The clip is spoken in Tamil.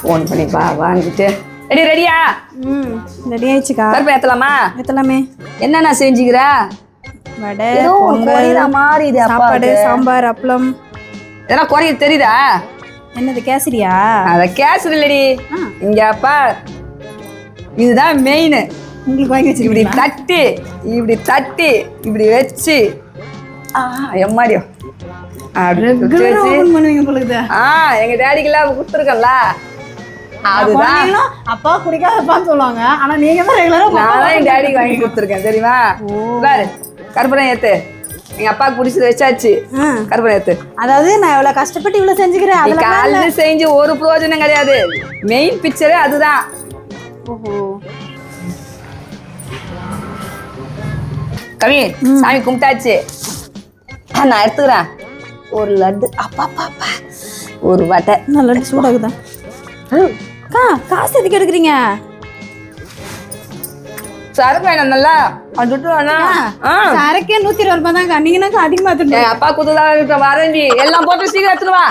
ஃபோன் பண்ணி வாங்கிட்டு ரெடியா? ரெடி ஆயிடுச்சுக்கா. பருப்பு ஏற்றலாமா? ஏற்றலாமே. என்னென்ன செஞ்சுக்கிறா? வடை, பொங்கல், மாதிரி சாப்பாடு, சாம்பார், அப்பளம். இதெல்லாம் குறையுது தெரியுதா? என்னது கேசரியா? அத கேசரி இல்லடி. இங்க அப்பா இதுதான் மெயின். உங்களுக்கு வாங்கி வச்சு இப்படி தட்டி இப்படி வச்சு எம்மாடியோ எங்க டேடிக்கெல்லாம் கொடுத்துருக்கல. அதுதான் அப்பா குடிக்காதப்பான்னு சொல்லுவாங்க. ஆனா நீங்க தான் ரெகுலரா நான் என் டேடிக்கு வாங்கி கொடுத்துருக்கேன் தெரியுமா? பாரு கற்பனை ஏத்து எங்க அப்பாவுக்கு பிடிச்சது வச்சாச்சு. கற்பனை ஏத்து. அதாவது நான் எவ்வளவு கஷ்டப்பட்டு இவ்வளவு செஞ்சுக்கிறேன். காலையில செஞ்சு ஒரு பிரயோஜனம் கிடையாது. மெயின் பிக்சரே அதுதான். கவி சாமி கும்பிட்டாச்சு. நான் எடுத்துக்கிறேன் ஒரு லட்டு. அப்பா பாப்பா ஒரு வடை. லட்டு சூடாகுதான். காசு எதுக்கு எடுக்கிறீங்க? சரக்கு வேணும் நல்லா. சரக்கே 120 ரூபாய் தாங்க. நீங்க அதிகமா அப்பா குத்துதான் வரஞ்சி எல்லாம் போட்டு சீக்கிரம் எடுத்துருவா.